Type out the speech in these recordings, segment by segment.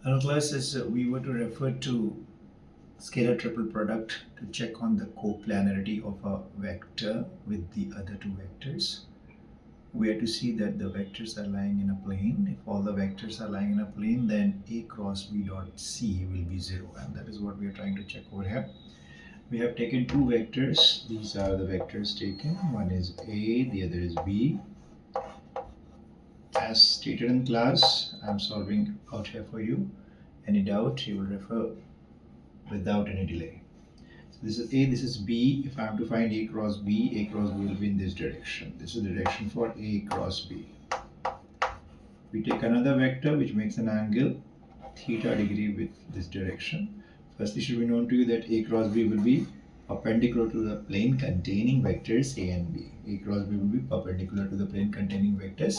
Our classes, we were to refer to scalar triple product to check on the coplanarity of a vector with the other two vectors. We are to see that the vectors are lying in a plane. If all the vectors are lying in a plane, then A cross B dot C will be 0, and that is what we are trying to check over here. We have taken two vectors. These are the vectors taken. One is A, the other is B. As stated in class, I am solving out here for you. Any doubt, you will refer without any delay. So this is A, this is B. If I am to find A cross B will be in this direction. This is the direction for A cross B. We take another vector which makes an angle theta degree with this direction. Firstly, should be known to you that A cross B will be perpendicular to the plane containing vectors A and B. A cross B will be perpendicular to the plane containing vectors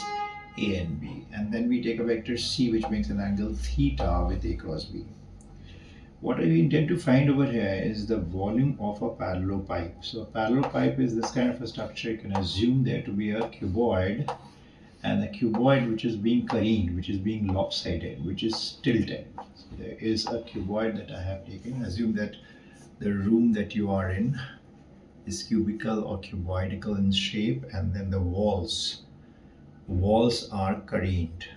A and B. And then we take a vector C which makes an angle theta with A cross B. What we intend to find over here is the volume of a parallel pipe. So a parallel pipe is this kind of a structure. You can assume there to be a cuboid, and a cuboid which is being careened, which is being lopsided, which is tilted. So there is a cuboid that I have taken. Assume that the room that you are in is cubical or cuboidal in shape, and then the walls are careened.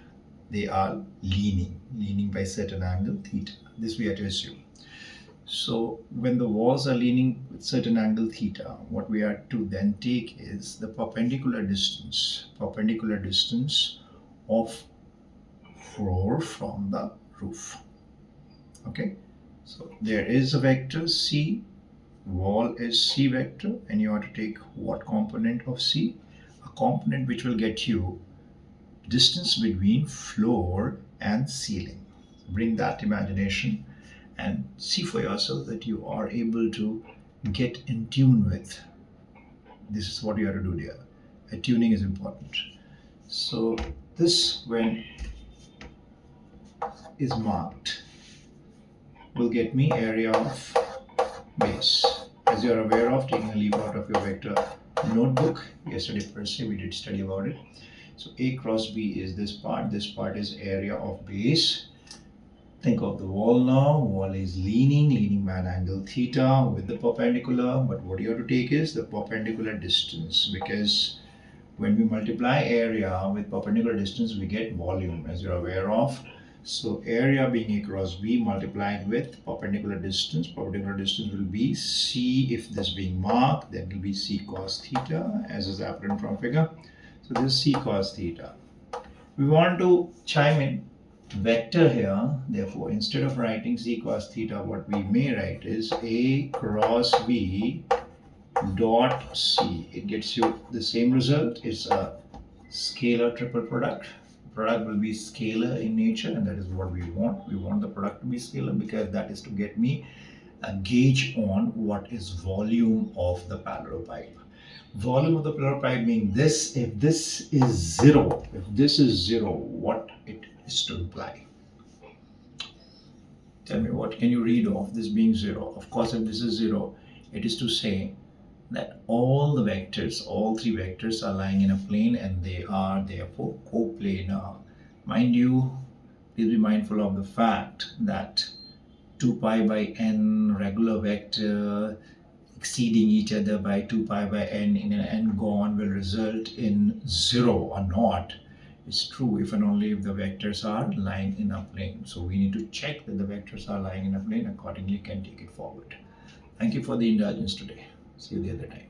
They are leaning by certain angle theta. This we have to assume. So when the walls are leaning with certain angle theta, what we are to then take is the perpendicular distance of floor from the roof. Okay, so there is a vector C, wall is C vector, and you have to take what component of C? A component which will get you distance between floor and ceiling. So bring that imagination and see for yourself that you are able to get in tune with. This is what you have to do there. Tuning is important. So this, when is marked, will get me area of base. As you are aware of, taking a leaf out of your vector notebook, yesterday per se we did study about it. So A cross B is this part is area of base. Think of the wall now. Wall is leaning by an angle theta with the perpendicular, but what you have to take is the perpendicular distance, because when we multiply area with perpendicular distance we get volume, as you're aware of. So area being A cross B multiplied with perpendicular distance will be C. If this being marked, then it will be C cos theta, as is apparent from figure. So this is C cos theta. We want to chime in vector here. Therefore, instead of writing C cos theta, what we may write is A cross B dot C. It gets you the same result. It's a scalar triple product. Product will be scalar in nature, and that is what we want. We want the product to be scalar because that is to get me a gauge on what is volume of the parallel pipe. Volume of the parallel pipe being this. If this is zero, what it is to imply? Tell me, what can you read off this being 0? Of course, if this is 0, it is to say that all the vectors, all three vectors are lying in a plane and they are therefore coplanar. Mind you, please be mindful of the fact that 2 pi by n regular vector exceeding each other by 2 pi by n in an n-gon will result in 0 or not. It's true if and only if the vectors are lying in a plane. So we need to check that the vectors are lying in a plane, accordingly can take it forward. Thank you for the indulgence today. See you the other time.